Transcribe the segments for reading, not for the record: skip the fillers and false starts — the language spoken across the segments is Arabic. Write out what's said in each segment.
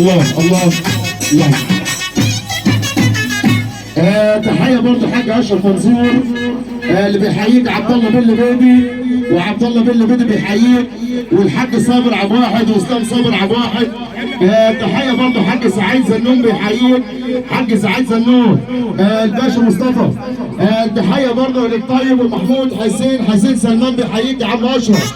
الله الله الله. تحيه برضه حاج اشرف منصور اللي بيحييك عبد الله بن بيدي، وعبد الله بن بيدي بيحييك، والحاج صابر عبد واحد واسلام صابر عبد واحد. تحيه برضه حاج سعيد زنون بيحييك، حاج سعيد زنون. الباشا مصطفى. تحيه برضه للطيب ومحمود حسين سلمان بيحييك يا عم اشرف.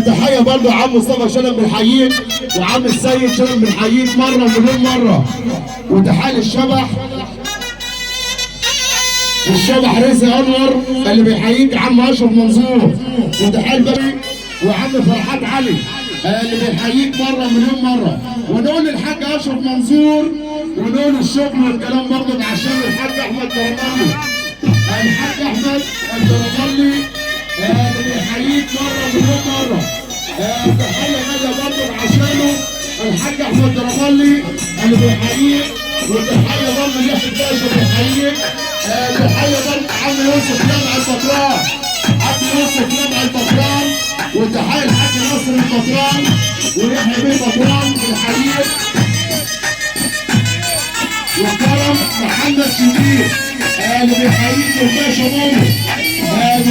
تحيه برضه عم مصطفى شلم بنحييك، وعم السيد شلم بنحييك مره ومليون مره. وتحيه للشبح رزق انور اللي بيحييك عم اشرف منصور. وتحيه الباشا وعم فرحات علي اللي بيحييك مره ومليون مره. ونقول الحاج اشرف منصور ونقول الشكر والكلام برضه عشان الحاج احمد درمالي. الحاج احمد الدرمالي اللي بيحييك مره ومليون مره. تحيه غاليه برضه عشانه الحاج احمد درمالي اللي بيحييك. وتحيه برضه ليحيى الباشا بيحييك. تحيه برضه عم يوسف لمع البطران، عم يوسف لمع البطران. وتحيه الحاج ناصر البطران ويحيى بيه البطران بيحييك. وكرم محمد شديد اللي بيحييك الباشا مامو